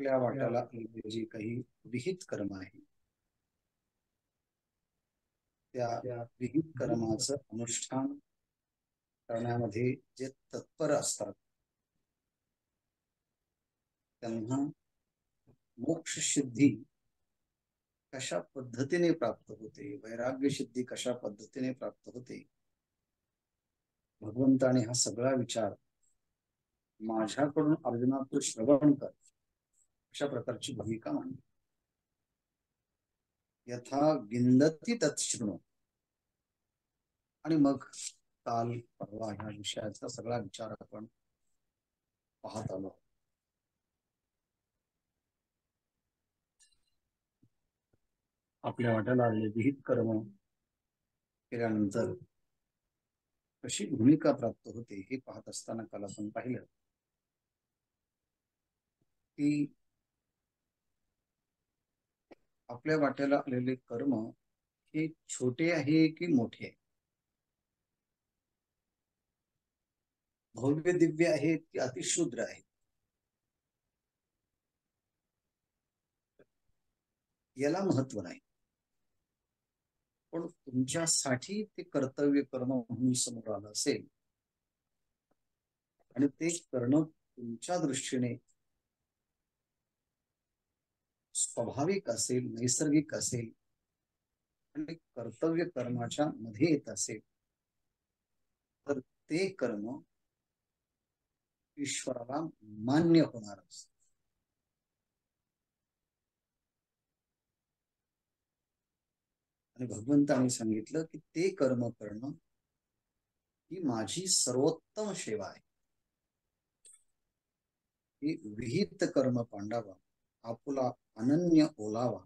आपल्या वाट्याला आलेले जे काही विहित कर्म आहे त्या विहित कर्माचं अनुष्ठान करण्यामध्ये जे तत्पर असतात त्यांना मोक्ष सिद्धी कशा पद्धतीने प्राप्त होते, वैराग्य सिद्धी कशा पद्धतीने प्राप्त होते, भगवंताने हा सगळा विचार माझ्याकडून अर्जुना तू श्रवण कर अशा प्रकारची भूमिका मांडली. यथा विंदती तत्शृणु. आणि मग काल परवा ह्या विषयाचा सगळा विचार आपण पाहत आलो. आपल्या वाट्याला आलेले विहित कर्म केल्यानंतर कशी भूमिका प्राप्त होते हे पाहत असताना काल आपण पाहिलं की आपल्या वाट्याला आलेले कर्म हे छोटे आहे की मोठे आहे, भव्य दिव्य आहेत की अतिशूद्र आहेत, याला महत्व नाही. पण तुमच्यासाठी ते कर्तव्य कर्म म्हणून समोर आलं असेल आणि ते करणं तुमच्या दृष्टीने स्वाभाविक असेल, नैसर्गिक असेल आणि कर्तव्य कर्माच्या मध्ये येत असेल तर ते कर्म ईश्वराला मान्य होणार असते. आणि भगवंतांनी सांगितलं की ते कर्म करणं ही माझी सर्वोत्तम सेवा आहे. ही विहित कर्म पांडावा, आपुला अनन्य ओलावा,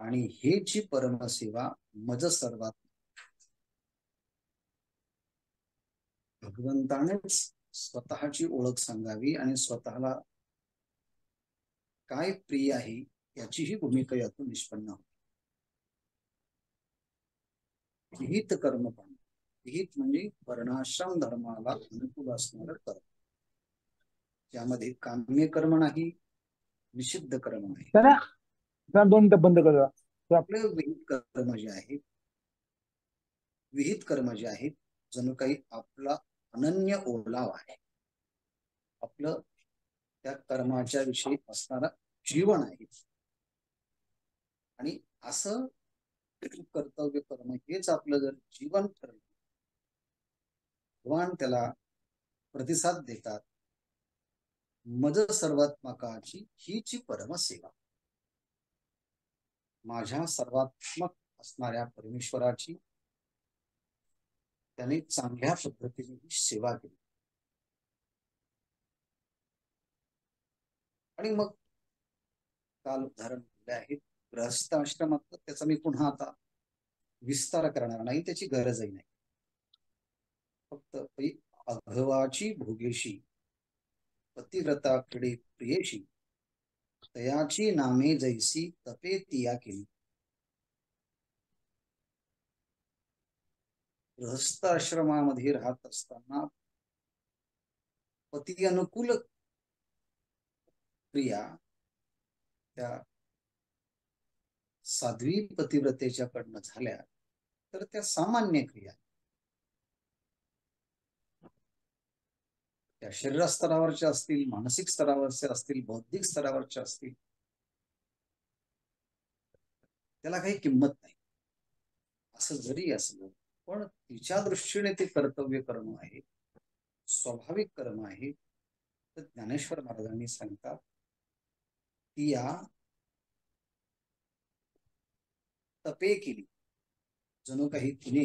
आणि हेची परमसेवा मज सर्वात. भगवंतानेच स्वतःची ओळख सांगावी आणि स्वतःला काय प्रिय आहे याचीही भूमिका यातून निष्पन्न होते. विहित कर्म पण, विहित म्हणजे वर्णाश्रम धर्माला अनुकूल असणारं कर्म, त्यामध्ये काम्य कर्म नाही, निषिद्ध कर्म नाही. 2 मिनिटं बंद करा. आपले विहित कर्म जे आहेत, विहित कर्म जे आहेत जणू काही आपला अनन्य ओलावा आहे, आपलं त्या कर्माच्या विषयी असणारा जीवन आहे. आणि असं कर्तव्य कर्म हेच आपलं जर जीवन ठरलं, भगवान त्याला प्रतिसाद देतात. मज सर्वात्मकाची हीची परमसेवा, माझ्या सर्वात्मक असणाऱ्या परमेश्वराची त्याने चांगल्या पद्धतीने सेवा केली. आणि मग काल उदाहरण दिले आहे गृहस्थ आश्रमात, त्याचा मी पुन्हा आता विस्तार करणार नाही, त्याची गरजही नाही. फक्त अघवाची भोगेशी पतिव्रताकडे प्रियेशी तयाची नामे जैसी तपे तिया केली. गृहस्थ आश्रमामध्ये राहत असताना पती अनुकूल क्रिया त्या साध्वी पतिव्रतेच्या कडनं झाल्या तर त्या सामान्य क्रिया, त्या शरीर स्तरावरच्या असतील, मानसिक स्तरावरच्या असतील, बौद्धिक स्तरावरच्या असतील, त्याला काही किंमत नाही. असं जरी असलं पण तिच्या दृष्टीने ते कर्तव्य कर्म आहे, स्वाभाविक कर्म आहे. तर ज्ञानेश्वर महाराजांनी सांगतात ती या तपे केली, जणू काही तिने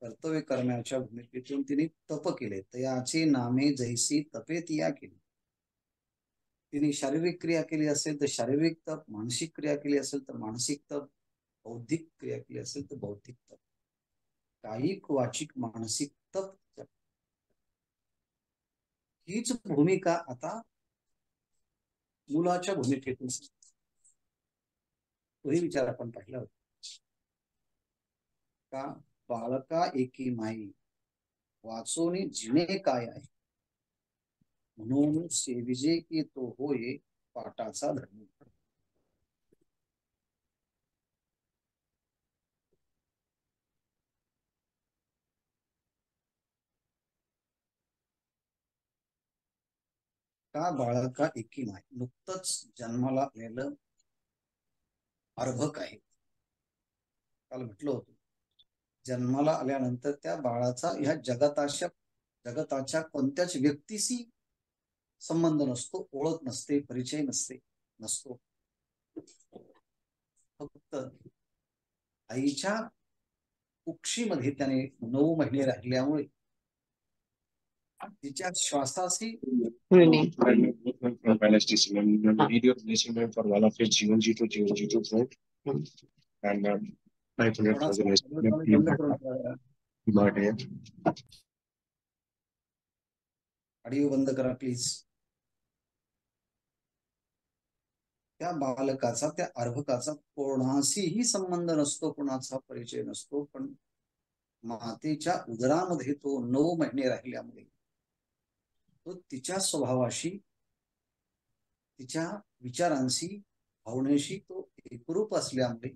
कर्तव्य करण्याच्या भूमिकेतून तिने तप केले. तयाचे नामे जैसी तपे तिया केली. तिने शारीरिक क्रिया केली असेल तर शारीरिक तप, मानसिक क्रिया केली असेल तर मानसिक तप, बौद्धिक क्रिया केली असेल तर बौद्धिक तप, कायिक वाचिक मानसिक तप. हीच भूमिका आता मुलाच्या भूमिकेतून तोही विचार आपण पाहिला होता का, बाळका एकी माई वाचोनी जिणे काय आहे, म्हणून सेविजे की तो होय पाटाचा धर्म. का बाळका एकी माय. नुकतंच जन्माला आलेलं अर्भक आहे. काल म्हटलं होतं, जन्माला आल्यानंतर त्या बाळाचा ह्या जगताच्या कोणत्याच व्यक्तीशी संबंध नसतो, ओळख नसते, परिचय नसतो. फक्त आईच्या कुक्षीमध्ये त्याने 9 महिने राहिल्यामुळे तिच्या श्वासाशी ऑडिओ बंद करा प्लीज. त्या बालकाचा, त्या अर्भकाचा कोणाशीही संबंध नसतो, कोणाचा परिचय नसतो. पण मातेच्या उदरामध्ये तो 9 महिने राहिल्यामुळे तो तिच्या स्वभावाशी, तिच्या विचारांशी, भावनेशी तो एकरूप असल्यामुळे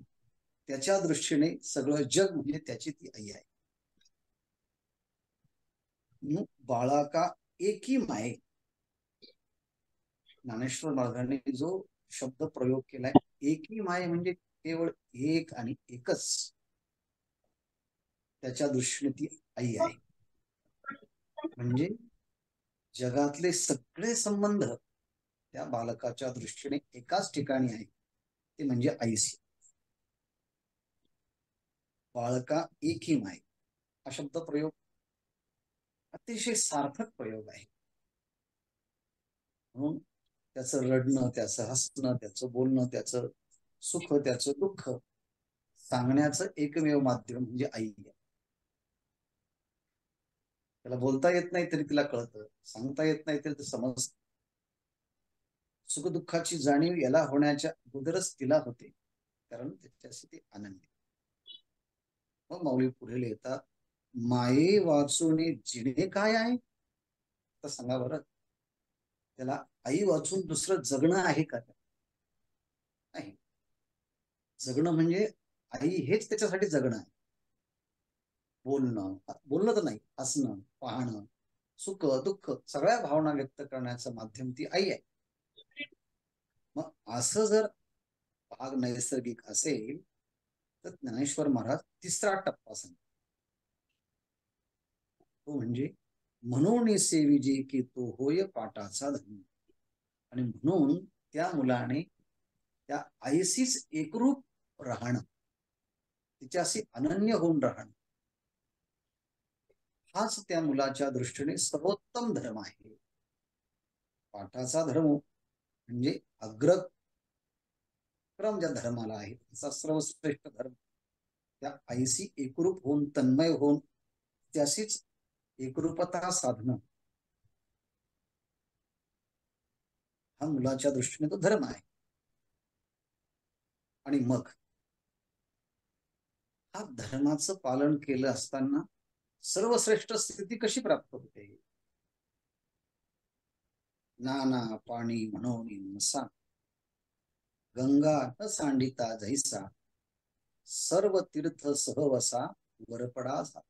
त्याच्या दृष्टीने सगळं जग म्हणजे त्याची ती आई आहे. बाळाका एकी माये. ज्ञानेश्वर महाराजांनी जो शब्द प्रयोग केलाय, एकी माय, म्हणजे केवळ एक आणि एकच त्याच्या दृष्टीने ती आई आहे. म्हणजे जगातले सगळे संबंध त्या बालकाच्या दृष्टीने एकाच ठिकाणी आहे, ते म्हणजे आईशी. बाळका एकी माय हा शब्द प्रयोग अतिशय सार्थक प्रयोग आहे. म्हणून त्याचं रडणं, त्याचं हसणं, त्याचं बोलणं, त्याचं सुख, त्याचं दुःख सांगण्याचं एकमेव माध्यम म्हणजे आई आहे. त्याला बोलता येत नाही तरी तिला कळतं, सांगता येत नाही तरी समजतं. सुखदुःखाची जाणीव याला होण्याच्या अगोदरच तिला होते, कारण त्याच्याशी ती आनंदी. मग माऊली पुढे लिहितात, माये वाचून जिणे काय आहे. तर सांगा बरं, त्याला आई वाचून दुसरं जगणं आहे का? नाही. जगणं म्हणजे आई हेच त्याच्यासाठी जगणं आहे. बोलणं तर नाही, हसणं, पाहणं, सुख दुःख सगळ्या भावना व्यक्त करण्याचं माध्यम ती आई आहे. मग असं जर भाग नैसर्गिक असेल तर ज्ञानेश्वर महाराज तिसरा टप्पा सांगतात, तो म्हणजे म्हणून सेविजे की तो होय पाटाचा धर्म. आणि म्हणून त्या मुलाने त्या आईशीच एकरूप राहणं, तिच्याशी अनन्य होऊन राहणं, हाच त्या मुलाच्या दृष्टीने सर्वोत्तम धर्म आहे. पाठाचा धर्म म्हणजे अग्रक्रम ज्या धर्माला आहे त्याचा सर्वश्रेष्ठ धर्म, त्या आईशी एकरूप होऊन, तन्मय होऊन, त्याशीच एकरूपता साधणं, हा मुलाच्या दृष्टीने तो धर्म आहे. आणि मग हा धर्माचं पालन केलं असताना सर्वश्रेष्ठ स्थिती कशी प्राप्त होते. नाना पाणी म्हणून नसा, गंगा न सांडिता जैसा, सर्व तीर्थ सहवसा वरपडा झाला.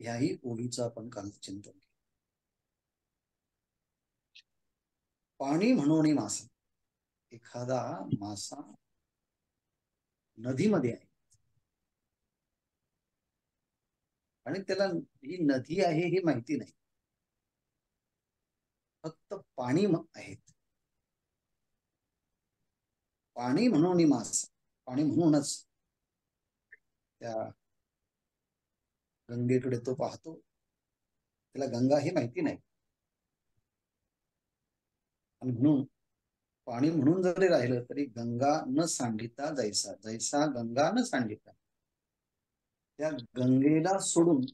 ह्याही ओळीचं आपण काल चिंतन केलं. पाणी म्हणून मासा, एखादा मासा नदीमध्ये आहे आणि त्याला ही नदी आहे हे माहिती नाही, फक्त पाणी आहेत. पाणी म्हणून मासा, पाणी म्हणूनच त्या गंगेकडे तो पाहतो, त्याला गंगा हे माहिती नाही. आणि म्हणून पाणी म्हणून जरी राहिलं तरी गंगा न सांडिता जैसा, जैसा गंगा न सांडिता, त्या गंगेला सोडून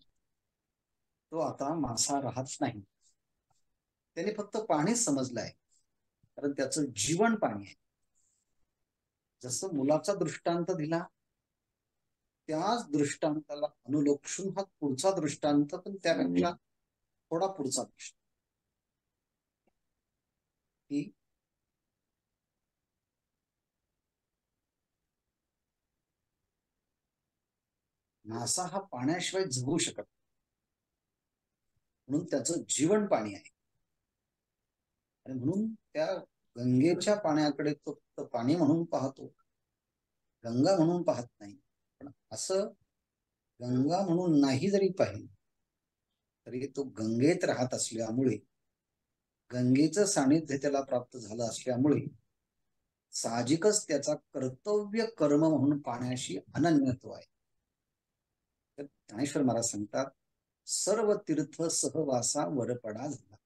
तो आता मासा राहत नाही. त्याने फक्त पाणीच समजलं आहे, कारण त्याचं जीवन पाणी आहे. जसं मुलाचा दृष्टांत दिला, त्याच दृष्टांताला अनुलोक्षून हा पुढचा दृष्टांत, पण त्यापेक्षा थोडा पुढचा दृष्टांत. की मासा हा पाण्याशिवाय जगू शकत, म्हणून त्याचं जीवन पाणी आहे. आणि म्हणून त्या गंगेच्या पाण्याकडे तो फक्त पाणी म्हणून पाहतो, गंगा म्हणून पाहत नाही. पण असं गंगा म्हणून नाही जरी पाहिलं तरी तो गंगेत राहत असल्यामुळे, गंगेचं सानिध्य त्याला प्राप्त झालं असल्यामुळे साहजिकच त्याचा कर्तव्य कर्म म्हणून पाण्याशी अनन्यत्व आहे. तर ज्ञानेश्वर महाराज सांगतात, सर्व तीर्थ सहवासा वरपडा झाला.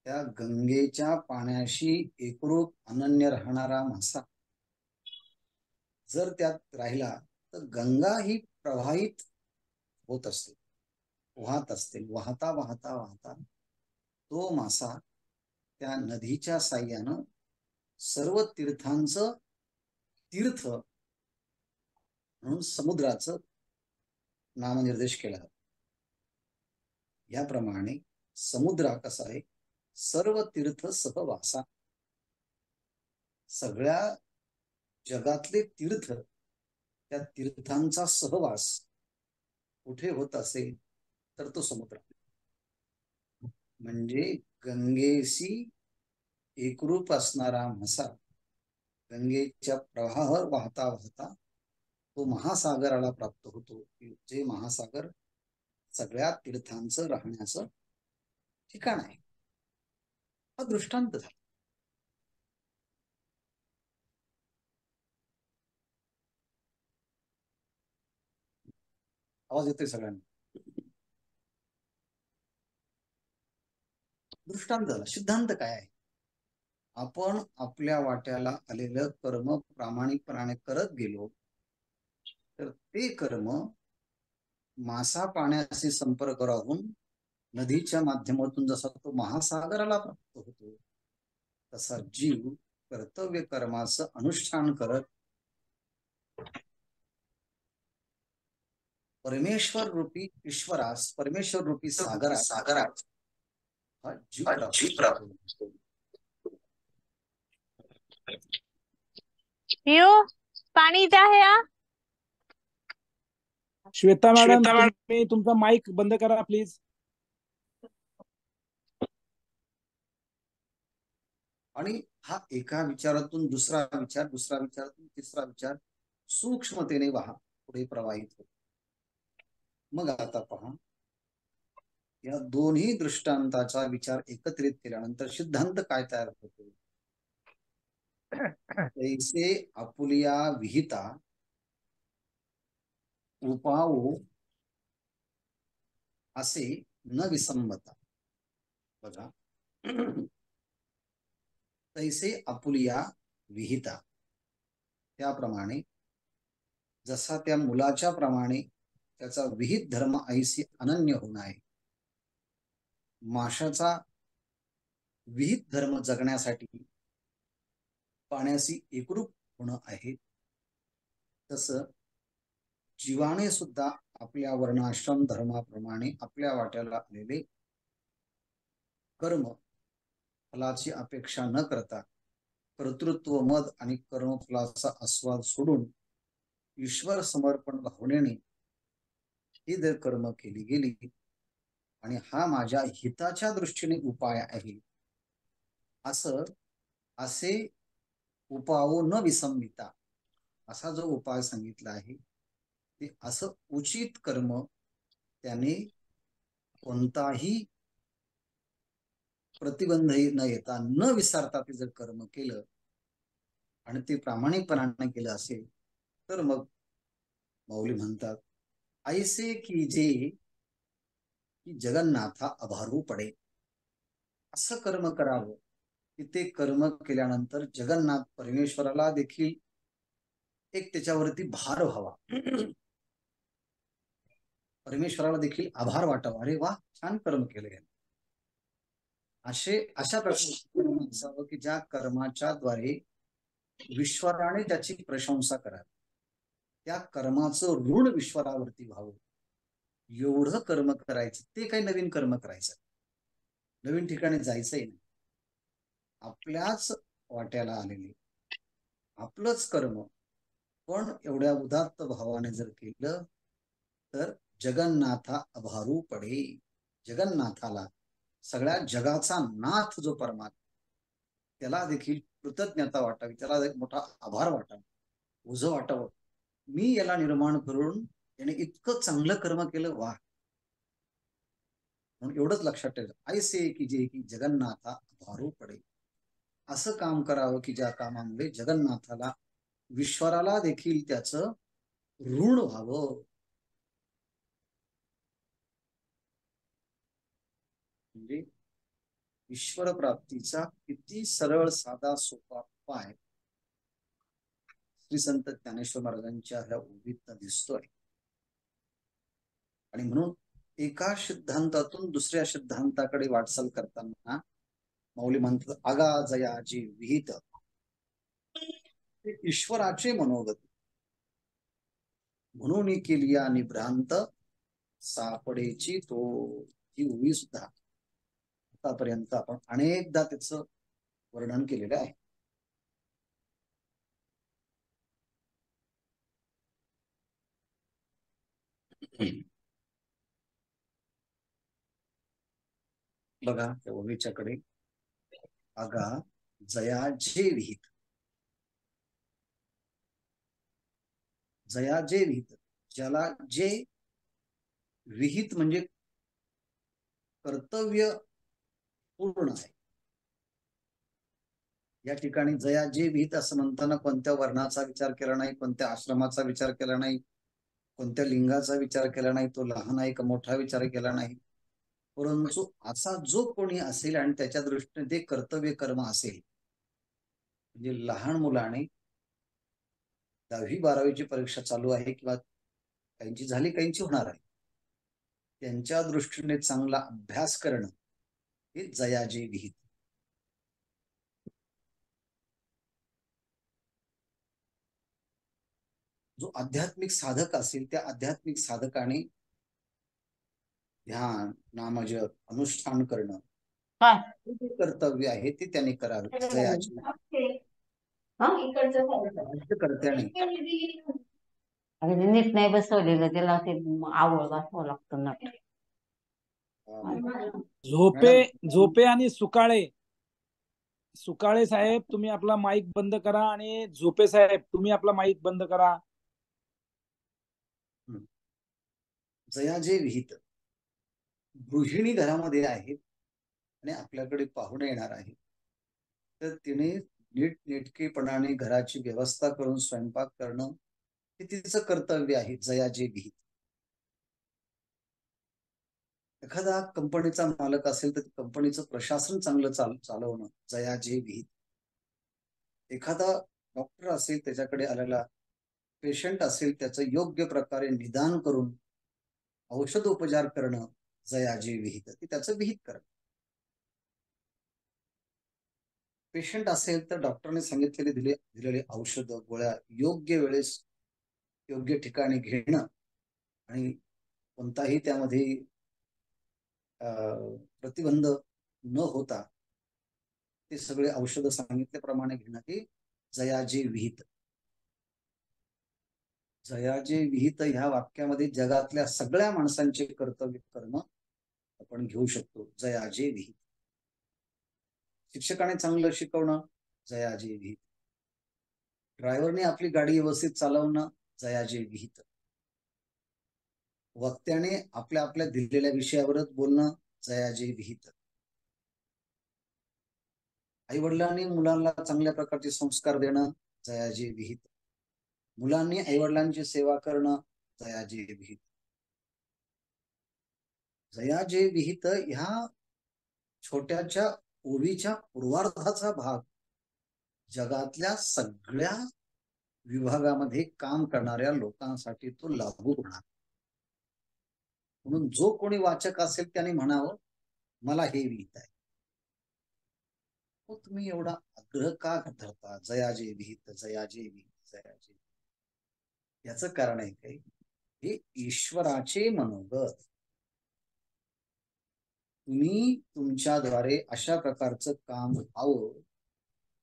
त्या गंगेच्या पाण्याशी एकरूप अनन्य राहणारा मासा जर त्यात राहिला तर गंगा ही प्रवाहित होत असते, वाहत असते. वाहता वाहता वाहता तो मासा त्या नदीच्या साह्यानं सर्व तीर्थांचं तीर्थ म्हणून समुद्राचं नामनिर्देश केला. याप्रमाणे समुद्र कसा आहे, सर्व तीर्थ सहवासा. सगळ्या जगातले तीर्थ, त्या तीर्थांचा सहवास कुठे होत असेल तर तो समुद्र. म्हणजे गंगेशी एकरूप असणारा मासा गंगेच्या प्रवाह वाहता वाहता तो महासागराला प्राप्त होतो, जे महासागर सगळ्या तीर्थांचं राहण्याचं ठिकाण आहे. हा दृष्टांत झाला. आवाज येतोय सगळ्यांना? दृष्टांत झाला. सिद्धांत काय आहे? आपण आपल्या वाट्याला आलेलं कर्म प्रामाणिकपणाने करत गेलो तर ते कर्म मासा पाण्याशी संपर्क राहून नदीच्या माध्यमातून जसा तो महासागराला प्राप्त होतो, तसा जीव कर्तव्य कर्माचं अनुष्ठान करत परमेश्वर रूपी ईश्वरास, परमेश्वर रूपी सागरात हा जीव प्राप्त होतो. पाणी इथे आहे. श्वेता मॅडम, तुम्ही तुमचा माईक बंद करा प्लीज. आणि हा एका विचारातून दुसरा विचार, दुसरा विचारातून तिसरा विचार सूक्ष्मतेने पुढे प्रवाहित होतो. मग आता पहा, या दोन्ही दृष्टांताचा विचार एकत्रित केल्यानंतर सिद्धांत काय तयार होतो? तैसे आपुलिया विहिता उपाओ असे न विसंबता. बघा, तैसे आपुलिया विहिता, त्याप्रमाणे जसा त्या मुलाच्या प्रमाणे त्याचा विहित धर्म आईशी अनन्य होणं आहे, माशाचा विहित धर्म जगण्यासाठी पाण्याशी एकरूप होणं आहे, तसं जीवाने सुद्धा आपल्या वर्णाश्रम धर्माप्रमाणे आपल्या वाट्याला आलेले कर्म फलाची अपेक्षा न करता कर्तृत्व मद आणि कर्मफलाचा आस्वाद सोडून ईश्वर समर्पण भावनेने ही जर कर्म केली गेली आणि हा माझ्या हिताच्या दृष्टीने उपाय आहे असे उपाओ न विसंमिता असा जो उपाय सांगितला आहे, ते असं उचित कर्म त्याने कोणताही प्रतिबंध न येता न विसरता ते जर कर्म केलं आणि ते प्रामाणिकपणाने केलं असेल तर मग माऊली म्हणतात, ऐसे की जे की जगन्नाथा अभारू पडे. असं कर्म करावं की ते कर्म केल्यानंतर जगन्नाथ परमेश्वराला देखील एक त्याच्यावरती भार व्हावा, परमेश्वराला देखील आभार वाटावा, अरे वा छान कर्म केले. अशा प्रकारे असावं की ज्या कर्माच्या द्वारे विश्वराने त्याची प्रशंसा करावी, त्या कर्माचं ऋण विश्वरावरती व्हावं, एवढं कर्म करायचं. ते काही नवीन कर्म करायचं, नवीन ठिकाणी जायचंही नाही. आपल्याच वाट्याला आलेले आपलंच कर्म पण एवढ्या उदात्त भावाने जर केलं तर जगन्नाथा अभारू पडे. जगन्नाथाला, सगळ्या जगाचा नाथ जो परमात्मा, त्याला देखील कृतज्ञता वाटावी, त्याला एक मोठा आभार वाटावा, ओझं वाटावं. मी याला निर्माण करून याने इतकं चांगलं कर्म केलं, वा. म्हणून एवढंच लक्षात ठेवायचं, ऐसे की जे की जगन्नाथा अभारू पडे. असं काम करावं की ज्या कामामुळे जगन्नाथाला, विश्वराला देखील त्याचं ऋण व्हावं. म्हणजे ईश्वर प्राप्तीचा किती सरळ साधा सोपा उपाय श्री संत ज्ञानेश्वर महाराजांच्या ह्या ओवीत दिसतोय. आणि म्हणून एका सिद्धांतातून दुसऱ्या सिद्धांताकडे वाटचाल करताना माऊली म्हणतात, आगा जयाची विहित, ईश्वराचे मनोगत म्हणून केली आणि भ्रांत सापडेची तो. ही ओवी सुद्धा आतापर्यंत आपण अनेकदा त्याचं वर्णन केलेलं आहे. बघा त्या ओवीच्याकडे, आगा जया जे विहित, जया जे विहित, ज्याला जे विहित म्हणजे कर्तव्य पूर्ण आहे. या ठिकाणी जया जे विहित असं म्हणताना कोणत्या वर्णाचा विचार केला नाही, कोणत्या आश्रमाचा विचार केला नाही, कोणत्या लिंगाचा विचार केला नाही, तो लहान आहे का मोठा विचार केला नाही. परंतु असा जो कोणी असेल आणि त्याच्या दृष्टीने ते कर्तव्य कर्म असेल, म्हणजे लहान मुलाने 10वी-12वीची परीक्षा चालू आहे किंवा काहींची झाली, काहींची होणार आहे, त्यांच्या दृष्टीने चांगला अभ्यास करणं हे जयाजे विहित. जो आध्यात्मिक साधक असेल त्या आध्यात्मिक साधकाने ध्यान, नामजप, अनुष्ठान करणं हे कर्तव्य आहे, ते त्याने करावे. जयाचे कर्त्याने नीट नाही बसवलेलं, त्याला ते आवळ बसवावं लागतं ना. झोपे आणि सुकाळे. सुकाळे साहेब तुम्ही आपला माईक बंद करा आणि झोपे साहेब तुम्ही आपला माईक बंद करा. जयाजे विहित, गृहिणी घरामध्ये आहेत आणि आपल्याकडे पाहुणे येणार आहे, तर तिने नीटनेटकेपणाने घराची व्यवस्था करून स्वयंपाक करणं हे तिचं कर्तव्य आहे. जयाजे विहित. एखादा कंपनीचा मालक असेल तर कंपनीचं प्रशासन चांगलं चालवणं जयाजे विहित. एखादा डॉक्टर असेल, त्याच्याकडे आलेला पेशंट असेल, त्याचं योग्य प्रकारे निदान करून औषधोपचार करणं जयाजे विहित, ते त्याचं विहित करणं. पेशंट असेल तर डॉक्टरने सांगितलेले दिलेले औषध गोळ्या योग्य वेळेस योग्य ठिकाणी घेणं आणि कोणताही त्यामध्ये प्रतिबंध न होता ते सगळे औषध सांगितल्याप्रमाणे घेणं हे जयाजे विहित. जयाजे विहित ह्या वाक्यामध्ये जगातल्या सगळ्या माणसांचे कर्तव्य कर्म आपण घेऊ शकतो. जयाजे विहित. शिक्षकाने चांगलं शिकवणं जयाजे विहित. ड्रायव्हरने आपली गाडी व्यवस्थित चालवणं जयाजे विहित. वक्त्याने आपल्या आपल्या दिलेल्या विषयावरच बोलणं जयाजे विहित. आई वडिलांनी मुलांना चांगल्या प्रकारचे संस्कार देणं जयाजे विहित. मुलांनी आई वडिलांची सेवा करणं जयाजे विहित. जयाजे विहित ह्या छोट्याच्या ओवीच्या पूर्वार्धाचा भाग जगातल्या सगळ्या विभागामध्ये काम करणाऱ्या लोकांसाठी तो लागू होणार. म्हणून जो कोणी वाचक असेल त्याने म्हणावं, मला हे विहित आहे. तुम्ही एवढा आग्रह का धरता, जयाजे विहित, जयाजे विहित, जयाजे. याचं कारण आहे काही, हे ईश्वराचे मनोगत. तुम्ही तुमच्याद्वारे अशा प्रकारचं काम व्हावं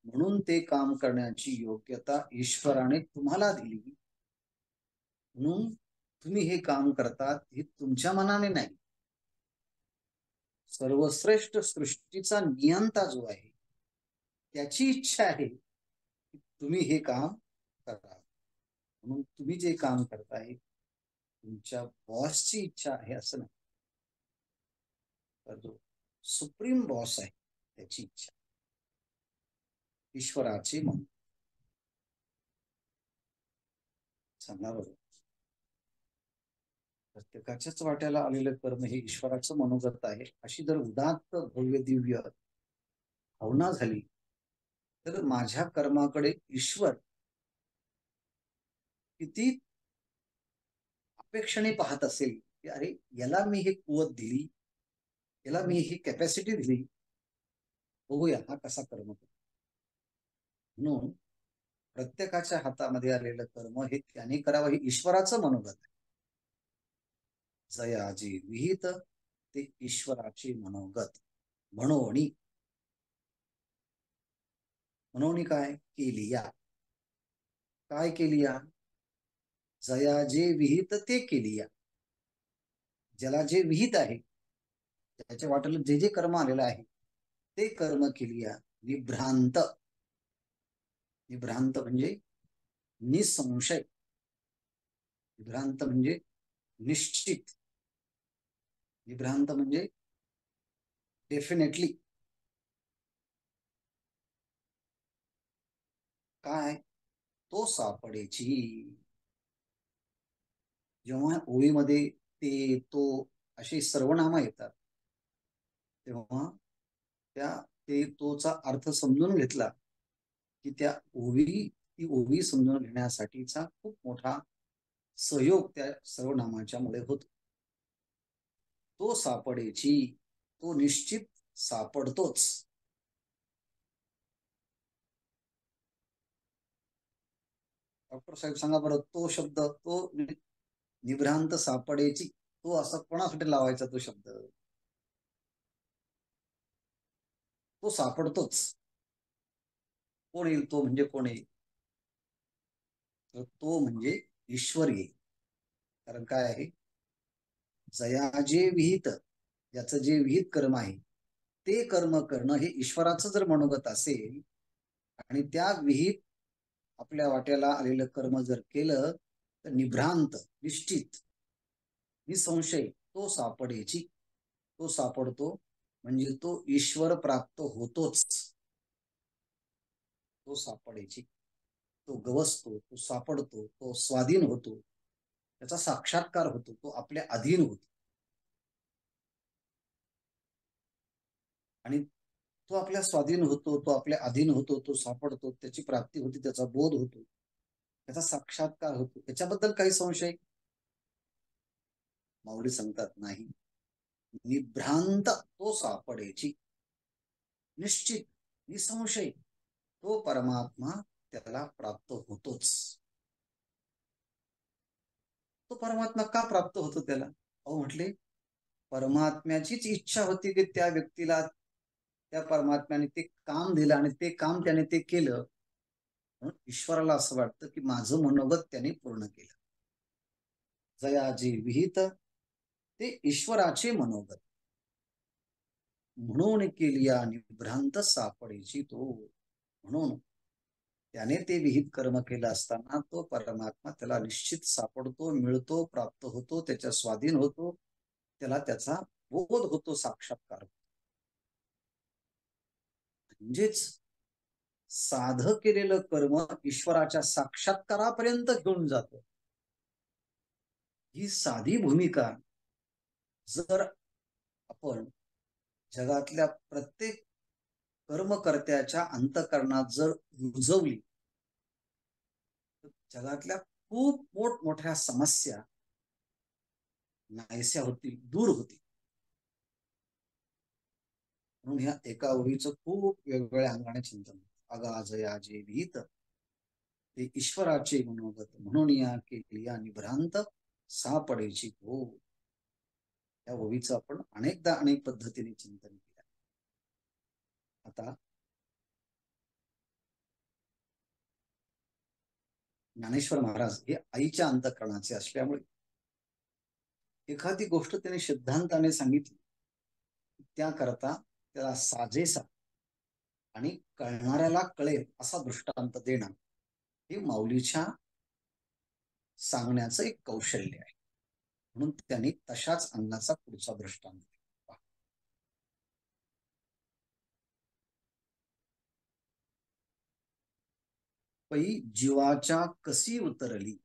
म्हणून ते काम करण्याची योग्यता ईश्वराने तुम्हाला दिली, म्हणून तुम्ही हे काम करतात. हे तुमच्या मनाने नाही, सर्वश्रेष्ठ सृष्टीचा नियंता जो आहे त्याची इच्छा आहे की तुम्ही हे काम करा. म्हणून तुम्ही जे काम करताय तुमच्या बॉसची इच्छा आहे असं नाही, तर जो सुप्रीम बॉस आहे त्याची इच्छा, ईश्वराची मन. सांगा बरोबर, प्रत्येकाच्याच वाट्याला आलेलं कर्म हे ईश्वराचं मनोगत आहे, अशी जर उदात्त भव्य दिव्य भावना झाली तर माझ्या कर्माकडे ईश्वर किती अपेक्षेने पाहत असेल की अरे याला मी हे कुवत दिली, याला मी ही कॅपॅसिटी दिली, बघूया हा कसा कर्म करतो. म्हणून प्रत्येकाच्या हातामध्ये आलेलं कर्म हे त्याने करावं, हे ईश्वराचं मनोगत आहे. जया जे विहित ते ईश्वराचे मनोगत. म्हणून काय केलिया, काय केलिया, जया जे विहित ते केलिया. ज्याला जे विहित आहे, त्याच्या वाटेला जे जे कर्म आलेलं आहे ते कर्म केलिया. निभ्रांत, निभ्रांत म्हणजे निसंशय, विभ्रांत म्हणजे निश्चित, विभ्रांत म्हणजे डेफिनेटली. काय, तो सापडेची. जेव्हा ओळीमध्ये ते तो अशी सर्वनामं येतात तेव्हा त्या ते तोचा अर्थ समजून घेतला की त्या ती ओवी समजून घेण्यासाठीचा खूप मोठा सहयोग त्या सर्वनामाच्या मुळे होतो. तो सापडेची, तो निश्चित सापडतोच. डॉक्टर साहेब सांगा बरं, तो शब्द, तो निभ्रांत सापडेची, तो असं कोणासाठी लावायचा तो शब्द? तो सापडतोच. कोण येईल तो, म्हणजे कोण येईल? तर तो म्हणजे ईश्वर येईल. कारण काय आहे, जया जे विहित, ज्याचं जे विहित कर्म आहे ते कर्म करणं हे ईश्वराचं जर मनोगत असेल आणि त्या विहित आपल्या वाट्याला आलेलं कर्म जर केलं तर निभ्रांत, निश्चित, निसंशय तो सापडेची, तो सापडतो म्हणजे तो ईश्वर प्राप्त होतोच. तो सापडेची, तो गवसतो, तो सापडतो, तो स्वाधीन होतो, त्याचा साक्षात्कार होतो, तो आपल्या अधीन होतो. आणि तो आपल्या स्वाधीन होतो, तो आपल्या अधीन होतो, तो सापडतो, त्याची प्राप्ती होती, त्याचा बोध होतो, त्याचा साक्षात्कार होतो. त्याच्याबद्दल काही संशय? माऊली सांगतात नाही. निभ्रांत तो सापडेची, निश्चित, निसंशय तो परमात्मा त्याला प्राप्त होतोच. तो परमात्मा का प्राप्त होतो त्याला? अहो म्हटले, परमात्म्याचीच इच्छा होती की त्या व्यक्तीला त्या परमात्म्याने ते काम दिलं आणि ते काम त्याने ते केलं, म्हणून ईश्वराला असं वाटतं की माझं मनोगत त्याने पूर्ण केलं. जया जे विहित ते ईश्वराचे मनोगत. म्हणून केलिया निभ्रांत सापडेची तो. म्हणून त्याने ते विहित कर्म केलं असताना तो परमात्मा त्याला निश्चित सापडतो, मिळतो, प्राप्त होतो, त्याच्या स्वाधीन होतो, त्याला त्याचा बोध होतो, साक्षात्कार होतो. म्हणजेच साधक केलेलं कर्म ईश्वराच्या साक्षात्कारापर्यंत घेऊन जातं. ही साधी भूमिका जर आपण जगातल्या प्रत्येक कर्मकर्त्याच्या अंतःकरणात जर रुजवली तर जगातल्या खूप मोठमोठ्या समस्या नाहीशा होतील, दूर होतील. म्हणून ह्या एका ओळीचं खूप वेगवेगळ्या अंगाने चिंतन. अगा जया जे विहित ते ईश्वराचे मनोगत, म्हणून या केलिया निभ्रांत सापडेची हो. या ओळीचं आपण अनेकदा अनेक पद्धतीने चिंतन केलं. आता ज्ञानेश्वर महाराज हे आईच्या अंतःकरणाचे असल्यामुळे एखादी गोष्ट त्याने सिद्धांताने सांगितली त्याकरता त्याला साजेसा आणि कळणाऱ्याला कळेल असा दृष्टांत देणं हे माऊलीच्या सांगण्याचं एक कौशल्य आहे. म्हणून त्यांनी तशाच अंगाचा पुढचा दृष्टांत दिला. पै जीवाच्या कसी उतरली,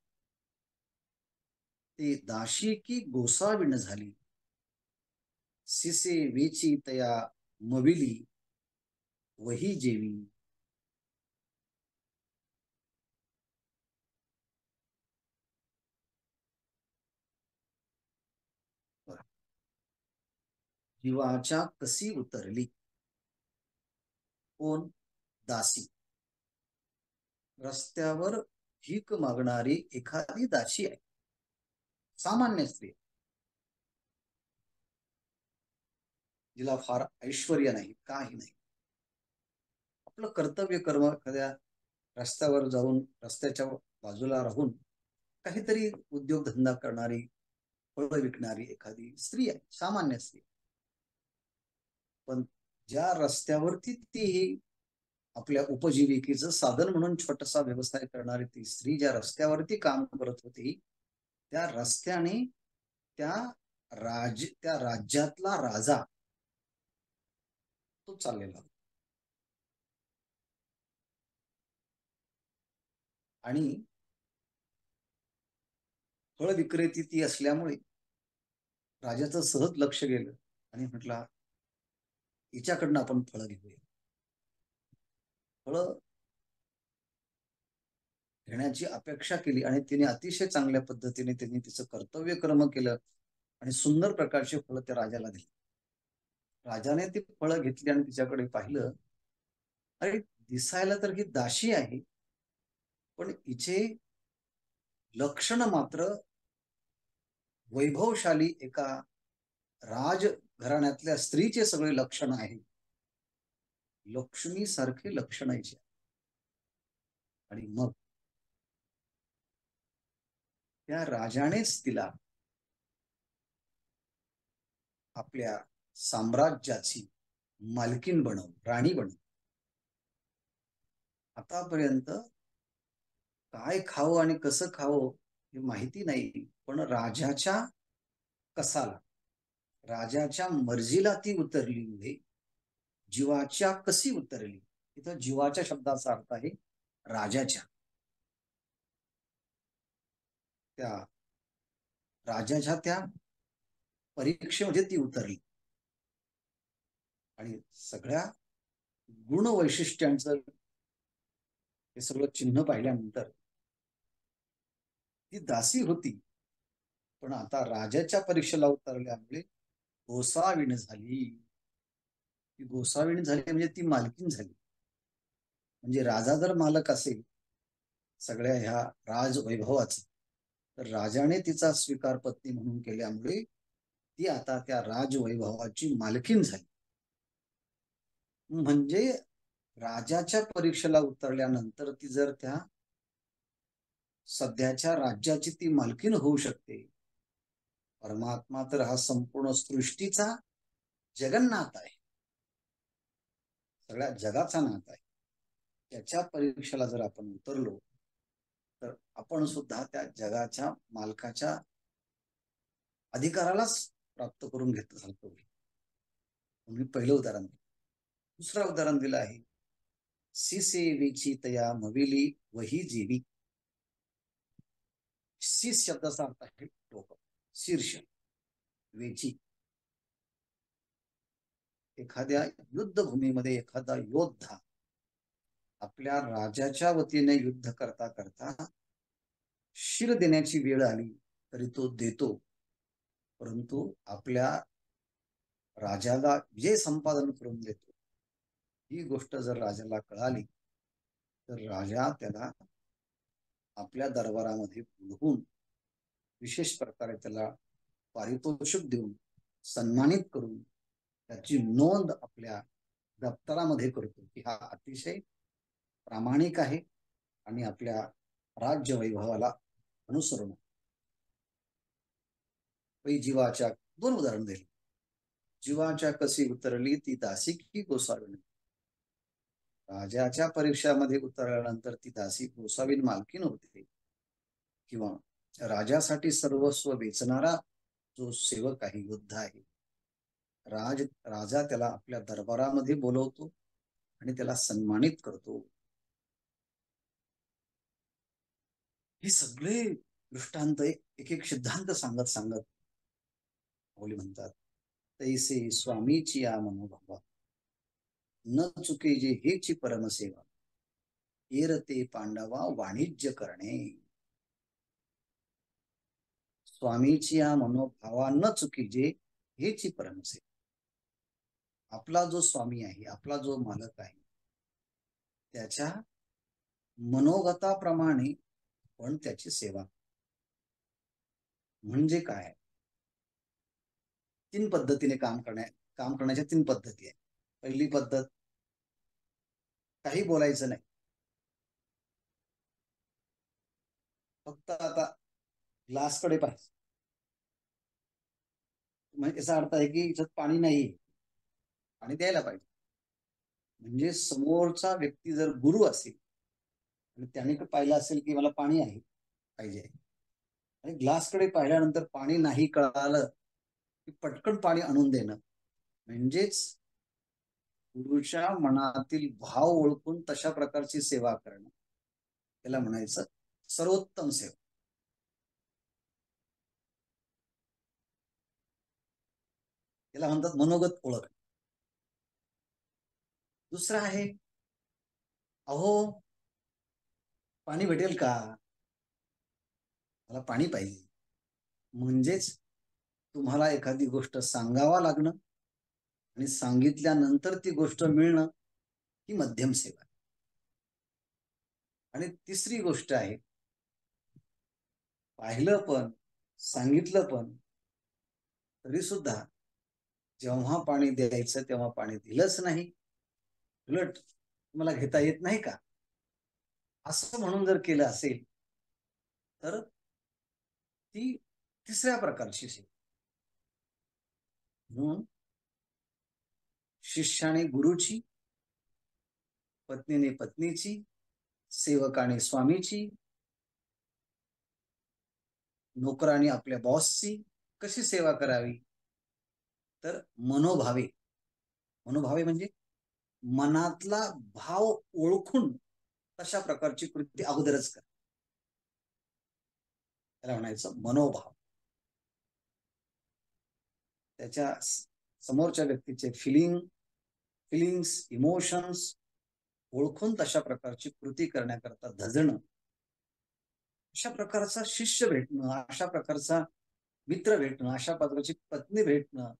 ते दाशी की गोसाविण झाली, सिसे वेची तया मविली, वही जेवी. जीवाच्या कसी उतरली, कोण? दासी. रस्त्यावर भीक मागणारी एखादी दासी आहे, सामान्य स्त्री, जिला फार ऐश्वर्य नाही, काही नाही. आपलं कर्तव्य कर्म एखाद्या रस्त्यावर जाऊन रस्त्याच्या बाजूला राहून काहीतरी उद्योगधंदा करणारी, फळं विकणारी एखादी स्त्री आहे, सामान्य स्त्री. पण ज्या रस्त्यावरती ती आपल्या उपजीविकेचं साधन म्हणून छोटासा व्यवसाय करणारी ती स्त्री ज्या रस्त्यावरती काम करत होती, त्या रस्त्याने त्या राज्यातला राजा तो चाललेला होता. आणि फळ विक्रेती ती असल्यामुळे राजाचं सहज लक्ष गेलं आणि म्हटलं हिच्याकडनं आपण फळं घेऊया. फळं घेण्याची अपेक्षा केली आणि तिने अतिशय चांगल्या पद्धतीने त्यांनी तिचं कर्तव्य कर्म केलं आणि सुंदर प्रकारचे फळं त्या राजाला दिली. राजाने ती फळं घेतली आणि तिच्याकडे पाहिलं, अरे दिसायला तर ही दाशी आहे, पण हिचे लक्षण मात्र वैभवशाली एका राजघराण्यातल्या स्त्रीचे सगळे लक्षण आहे, लक्ष्मी सारखे लक्षण आहे. आणि मग त्या राजानेच तिला आपल्या साम्राज्याची मालकीन बनवलं, राणी बनवलं. आतापर्यंत काय खावं आणि कसं खावं हे माहिती नाही, पण राजाच्या कसाला, राजाच्या मर्जीला ती उतरली मुळे जीवाच्या कशी उतरली. इथं जीवाच्या शब्दाचा अर्थ आहे राजाच्या. त्या राजाच्या त्या परीक्षेमध्ये ती उतरली आणि सगळ्या गुण वैशिष्ट्यांचं हे सगळं चिन्ह पाहिल्यानंतर ती दासी होती, पण आता राजाच्या परीक्षेला उतरल्यामुळे गोसाविण झाली. ती गोसाविण झाली म्हणजे ती मालकीन झाली. म्हणजे राजा जर मालक असेल सगळ्या ह्या राजवैभवाचा, तर राजाने तिचा स्वीकार पत्नी म्हणून केल्यामुळे ती आता त्या राजवैभवाची मालकीन झाली. म्हणजे राजाच्या परीक्षेला उतरल्यानंतर ती जर त्या सध्याच्या राज्याची ती मालकीन होऊ शकते, परमात्मा तर हा संपूर्ण सृष्टीचा जगन्नाथ आहे, सगळ्या जगाचा नाथ आहे. त्याच्या परीक्षेला जर आपण उतरलो तर आपण सुद्धा त्या जगाच्या मालकाच्या अधिकारालाच प्राप्त करून घेतलं सारखं होईल. मी पहिलं उदाहरण दिलं. दुसरं उदाहरण दिलं आहे, सिसे वेची तया मविली वही जीवी. शीस शब्दाचा अर्थ आहे डोकं, शीर्ष. वेची, एखाद्या युद्धभूमीमध्ये एखादा योद्धा आपल्या राजाच्या वतीने युद्ध करता करता शिर देण्याची वेळ आली तरी तो देतो, परंतु आपल्या राजाला विजय संपादन करून देतो. ही गोष्ट जर राजाला कळाली तर राजा त्याला आपल्या दरबारामध्ये बोलवून विशेष प्रकारे त्याला पारितोषिक देऊन सन्मानित करून त्याची नोंद आपल्या दप्तरामध्ये करतो की हा अतिशय प्रामाणिक आहे आणि आपल्या राज्य वैभवाला अनुसरून जीवाच्या दोन उदाहरण दिली. जीवाच्या कशी उतरली ती दासी की गोसावी. राजाच्या परीक्षामध्ये उतरल्यानंतर ती दासी गोसावीन मालकीन होते, किंवा राजासाठी सर्वस्व वेचणारा जो सेवक आहे, योद्धा आहे, राजा त्याला आपल्या दरबारामध्ये बोलवतो आणि त्याला सन्मानित करतो. हे सगळे दृष्टांत एक एक सिद्धांत सांगत सांगत बोली म्हणतात, तैसे स्वामीची या मनोभावा न चुके जे हेची परमसेवा, एरते पांडवा वाणिज्य करणे. स्वामीची या मनोभावा न चुकी जे हेची परमसेवा. आपला जो स्वामी आहे, आपला जो मालक आहे, त्याच्या मनोगताप्रमाणे पण त्याची सेवा. म्हणजे काय? तीन पद्धतीने काम करण्याच्या तीन पद्धती आहेत. पहिली पद्धत, काही बोलायचं नाही, फक्त आता ग्लासकडे पाहिजे. म्हणजे याचा अर्थ आहे की याच्यात पाणी नाही, पाणी द्यायला पाहिजे. म्हणजे समोरचा व्यक्ती जर गुरु असेल आणि त्याने पाहिलं असेल की मला पाणी आहे पाहिजे, आणि ग्लासकडे पाहिल्यानंतर पाणी नाही कळालं की पटकन पाणी आणून देणं, म्हणजेच गुरुच्या मनातील भाव ओळखून तशा प्रकारची सेवा करणं, त्याला म्हणायचं सर्वोत्तम सेवा. त्याला म्हणतात मनोगत ओळख. दुसरा आहे, अहो पाणी भेटेल का, मला पाणी पाहिजे. म्हणजेच तुम्हाला एखादी गोष्ट सांगावा लागणं आणि सांगितल्यानंतर ती गोष्ट मिळणं, ही मध्यम सेवा. आणि तिसरी गोष्ट आहे, पाहिलं पण सांगितलं पण तरी सुद्धा जेव्हा पाणी द्यायचं तेव्हा पाणी दिलंच नाही, उलट तुम्हाला घेता येत नाही का, असं म्हणून जर केलं असेल तर ती तिसऱ्या प्रकारची सेवा. म्हणून शिष्याने गुरुची, पत्नीने पत्नीची, सेवकाने स्वामीची, नोकराने आपल्या बॉसची कशी सेवा करावी, तर मनोभावे. मनोभावे म्हणजे मनातला भाव ओळखून तशा प्रकारची कृती अगोदरच कर, त्याला म्हणायचं मनोभाव. त्याच्या समोरच्या व्यक्तीचे फिलिंग्स, इमोशन्स ओळखून तशा प्रकारची कृती करण्याकरता धजणं, अशा प्रकारचा शिष्य भेटणं, अशा प्रकारचा मित्र भेटणं, अशा प्रकारची पत्नी भेटणं,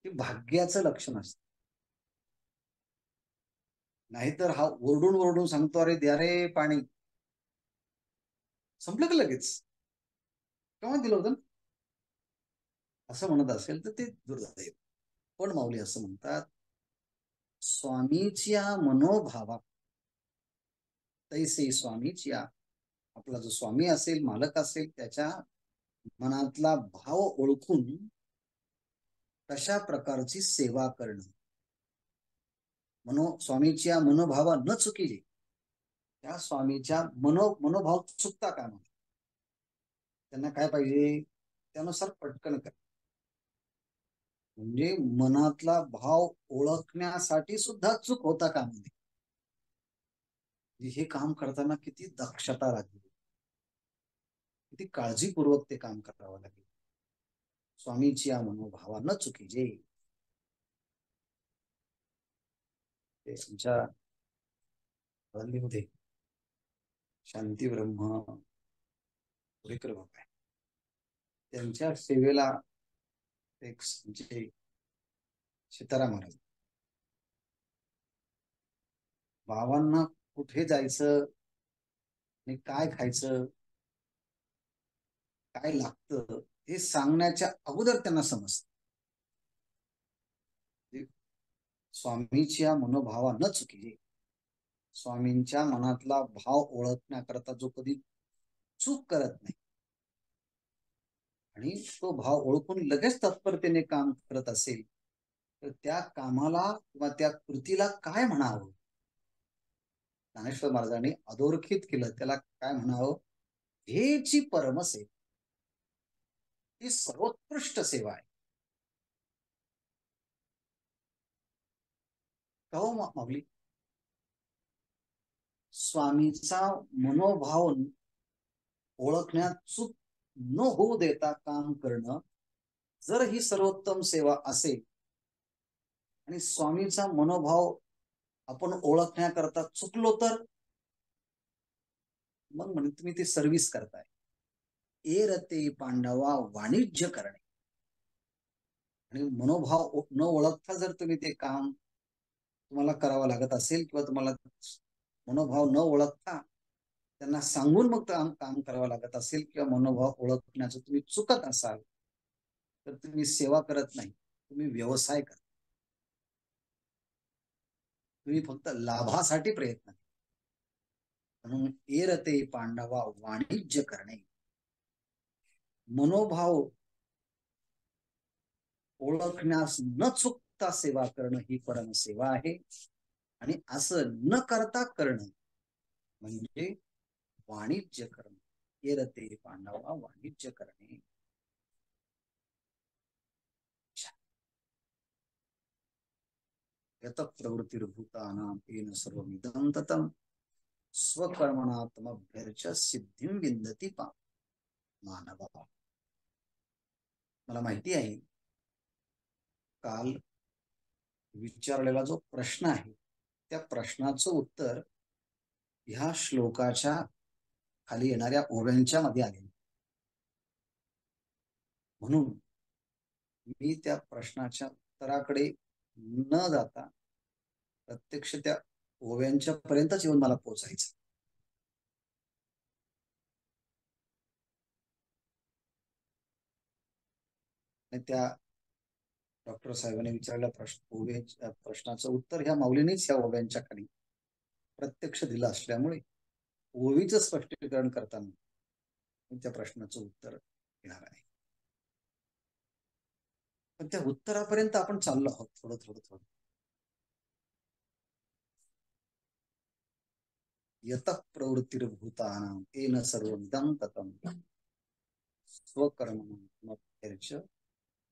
हे भाग्याचं लक्षण असतं. नाहीतर हा ओरडून ओरडून सांगतो, अरे द्या रे पाणी, संपलं का लगेच, केव्हा दिलं होतं, असं म्हणत असेल तर ते दुर्दैव. पण माऊली असं म्हणतात, स्वामीच्या मनोभावा तैसे स्वामीच्या, आपला जो स्वामी असेल, मालक असेल, त्याच्या मनातला भाव ओळखून तशा प्रकारची सेवा करणं. स्वामीच्या मनोभावा न चुकीले, त्या स्वामीच्या मनोभाव चुकता का म्हणून त्यांना काय पाहिजे त्यानुसार पटकन कर. म्हणजे मनातला भाव ओळखण्यासाठी सुद्धा चूक होता का म्हणजे हे काम करताना किती दक्षता लागली, किती काळजीपूर्वक ते काम करावं लागेल. स्वामीची या मनोभावा न चुकीजे. ते आमच्या हल्लीमध्ये शांती ब्रह्म पुरेकर बाबा आहे, त्यांच्या सेवेला एक म्हणजे सीताराम महाराज, बाबांना कुठे जायचं आणि काय खायचं, काय लागतं हे सांगण्याच्या अगोदर त्यांना समजतं. स्वामीच्या मनोभावा न चुकीजे, स्वामींच्या मनातला भाव ओळखण्याकरता जो कधी चूक करत नाही आणि तो भाव ओळखून लगेच तत्परतेने काम करत असेल तर त्या कामाला किंवा त्या कृतीला काय म्हणावं? ज्ञानेश्वर महाराजांनी अधोरेखित केलं, त्याला काय म्हणावं? हे जी परमसेवा ही सर्वोत्कृष्ट सेवा आहे. का हो माऊली? स्वामीचा मनोभाव ओळखण्यात चूक न होऊ देता काम करणं जर ही सर्वोत्तम सेवा असेल आणि स्वामीचा मनोभाव आपण ओळखण्याकरता चुकलो तर मग म्हणे तुम्ही ते सर्व्हिस करताय. एरते पांडवा वाणिज्य करणे. आणि मनोभाव न ओळखता जर तुम्ही ते काम तुम्हाला करावं लागत असेल किंवा तुम्हाला मनोभाव न ओळखता त्यांना सांगून मग काम करावं लागत असेल किंवा मनोभाव ओळखण्याचं तुम्ही चुकत असाल तर तुम्ही सेवा करत नाही, तुम्ही व्यवसाय करता. तुम्ही फक्त लाभासाठी प्रयत्न करता. म्हणून एरते पांडवा वाणिज्य करणे. मनोभाव ओळखण्यास न चुकता सेवा करणं ही परमसेवा आहे. आणि असं न करता करणं म्हणजे वाणिज्य करणं. एरते पांडवा वाणिज्य करणे. यत प्रवृत्तिर्भूतानां तेन सर्वमिदं ततं स्वकर्मणात्मभ्यर्च सिद्धिं विन्दति मानवः. मला माहिती आहे काल विचारलेला जो प्रश्न आहे त्या प्रश्नाचं उत्तर ह्या श्लोकाच्या खाली येणाऱ्या ओव्यांच्या मध्ये आले. म्हणून मी त्या प्रश्नाच्या उत्तराकडे न जाता प्रत्यक्ष त्या ओव्यांच्या पर्यंतच येऊन मला पोहोचायचं. आणि त्या डॉक्टर साहेबांनी विचारलेल्या प्रश्नाचं उत्तर ह्या माऊलीनेच ह्या ओव्यांच्या खाली प्रत्यक्ष दिलं असल्यामुळे ओवीचं स्पष्टीकरण करताना त्या प्रश्नाचं उत्तर येणार आहे. पण त्या उत्तरापर्यंत आपण चाललो आहोत थोडं थोडं थोडं. यत प्रवृत्तिर्भूतानां तेन सर्वमिदं ततं स्वकर्मणात्मभ्यर्च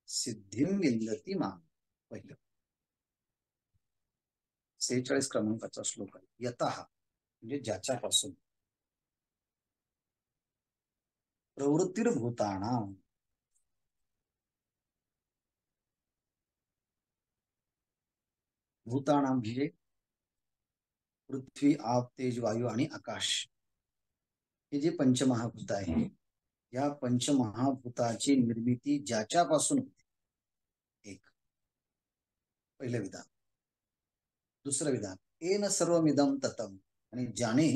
सिद्धिं विन्दति मां. पहिलं 46 क्रमांकाचा श्लोक आहे. यतः म्हणजे ज्याच्यापासून, प्रवृत्तिर्भूतानां भूतानां म्हणजे पृथ्वी, आप, तेज, वायू आणि आकाश हे जे पंचमहाभूत आहे या पंचमहाभूताची निर्मिती ज्याच्यापासून होते. एक पहिलं विधान. दुसरं विधान येन सर्वमिदं ततं. आणि ज्याने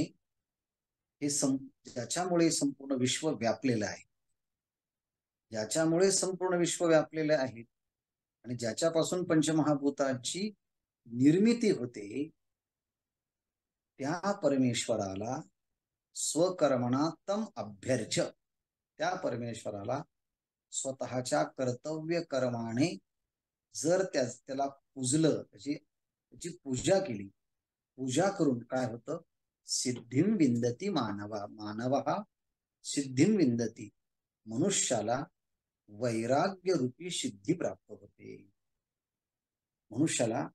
हे ज्याच्यामुळे संपूर्ण विश्व व्यापलेलं आहे, ज्याच्यामुळे संपूर्ण विश्व व्यापलेले आहे आणि ज्याच्यापासून पंचमहाभूताची निर्मिती होते त्या परमेश्वराला स्वकर्मणा तम अभ्यर्च. त्या परमेश्वराला स्वतःच्या कर्तव्य कर्माने जर त्याला पूजलं, त्याची पूजा केली, पूजा करून काय होतं? सिद्धिं विन्दति मानवा. मानवः सिद्धिं विन्दति. मनुष्याला वैराग्य रूपी सिद्धी प्राप्त होते. मनुष्याला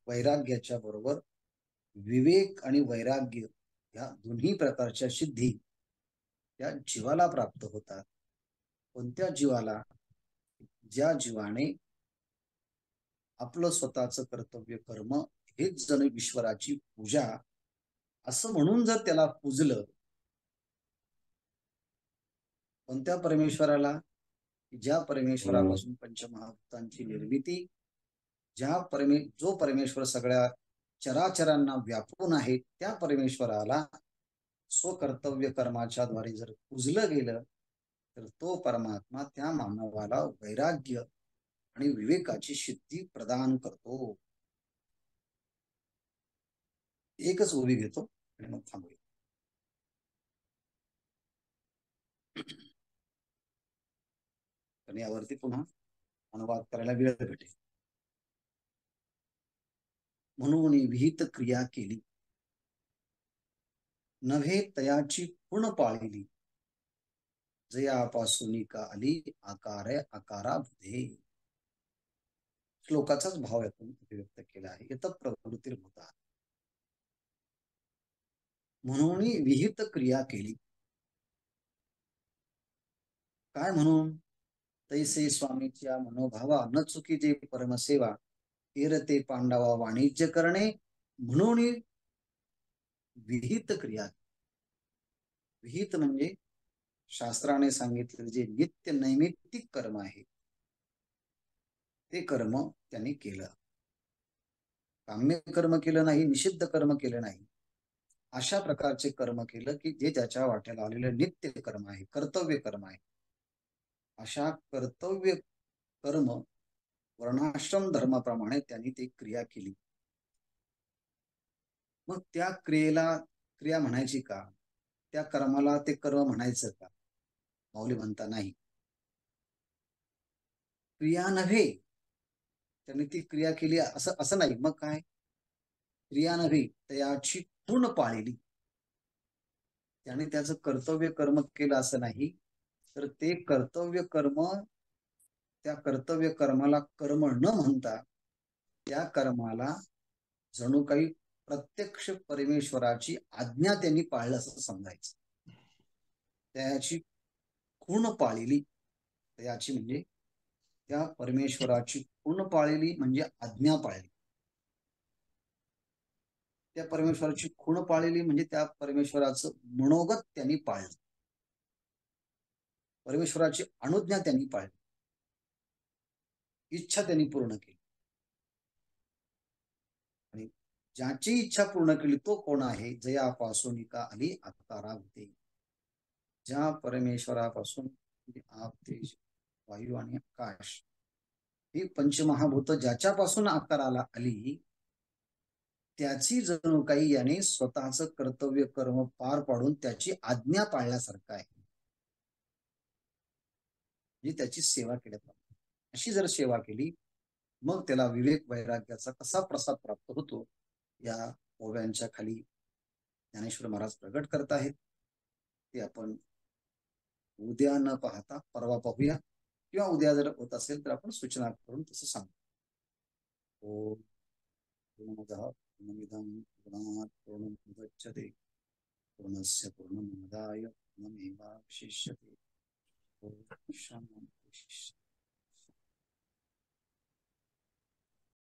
वैराग्याच्या बरोबर विवेक आणि वैराग्य या दोन्ही प्रकारच्या सिद्धी त्या जीवाला प्राप्त होतात. कोणत्या जीवाला? ज्या जीवाने आपलं स्वतःचं कर्तव्य कर्म हेच जण ईश्वराची पूजा असं म्हणून जर त्याला पूजलं. कोणत्या परमेश्वराला? ज्या परमेश्वरापासून पंचमहाभूतांची निर्मिती, जो परमेश्वर सगळ्या चराचरांना व्यापून आहे त्या परमेश्वराला स्वकर्तव्य कर्माच्या द्वारे जर पूजलं गेलं तर तो परमात्मा त्या मानवाला वैराग्य आणि विवेकाची सिद्धी प्रदान करतो. एकच ओवी घेतो आणि मग थांबूया. पण यावरती पुन्हा अनुवाद करायला वेळ भेटेल. म्हणून विहित क्रिया केली, नव्हे तयाची पूर्ण पाळिली, जयापासून का आली आकार आकारा बुधे. श्लोकाचाच भाव यातून अभिव्यक्त केला आहे. येत प्रवृत्ती होता म्हणून विहित क्रिया केली. काय म्हणून? तैसे स्वामीच्या मनोभावा न चुकी जे परमसेवा, एरते पांडवा वाणिज्य करणे, म्हणून विहित क्रिया. विहित म्हणजे शास्त्राने सांगितलेले जे नित्य नैमित्तिक कर्म आहे ते कर्म त्यांनी केलं. काम्य कर्म केलं नाही, निषिद्ध कर्म केलं नाही. अशा प्रकारचे कर्म केलं की जे ज्याच्या वाट्याला आलेलं नित्य कर्म आहे, कर्तव्य कर्म आहे. अशा कर्तव्य कर्म वर्णाश्रम धर्माप्रमाणे त्यांनी ती क्रिया केली. मग त्या क्रियेला क्रिया म्हणायची का? त्या कर्माला ते कर्म म्हणायचं का? माऊली म्हणता नाही, क्रिया नव्हे. त्यांनी ती क्रिया केली असं नाही. मग काय? क्रिया नव्हे तयाची पूर्ण पाळिली. त्याने त्याचं कर्तव्य कर्म केलं असं नाही, तर ते कर्तव्य कर्म, त्या कर्तव्य कर्माला कर्म न म्हणता त्या कर्माला जणू काही प्रत्यक्ष परमेश्वराची आज्ञा त्यांनी पाळलं असं समजायचं. त्याची पूर्ण पाळिली, त्याची म्हणजे त्या परमेश्वराची पूर्ण पाळिली म्हणजे आज्ञा पाळली. त्या परमेश्वराची खूण पाळलेली म्हणजे त्या परमेश्वराचं मनोगत त्यांनी पाळलं, परमेश्वराची अनुज्ञा त्यांनी पाळली, इच्छा त्यांनी पूर्ण केली. आणि ज्याची इच्छा पूर्ण केली तो कोण आहे? जयापासून का आली आकारा होते. ज्या परमेश्वरापासून आप, तेज, वायू आणि आकाश ही पंचमहाभूत ज्याच्यापासून आकाराला आली, त्याची जणू काही याने स्वतःचं कर्तव्य कर्म पार पाडून त्याची आज्ञा पाळल्यासारखं आहे. म्हणजे त्याची सेवा केल्याप्रमाणे. अशी जर सेवा केली मग त्याला विवेक वैराग्याचा कसा प्रसाद प्राप्त होतो, या ओव्यांच्या खाली ज्ञानेश्वर महाराज प्रगट करत आहेत. ते आपण उद्या न पाहता परवा पाहूया, किंवा उद्या जर होत असेल तर आपण सूचना करून तसं सांगू. पूर्णमदः पूर्णमिदं पूर्णात् पूर्णमुदच्यते पूर्णस्य पूर्णमादाय पूर्णमेवावशिष्यते. शान्तिः.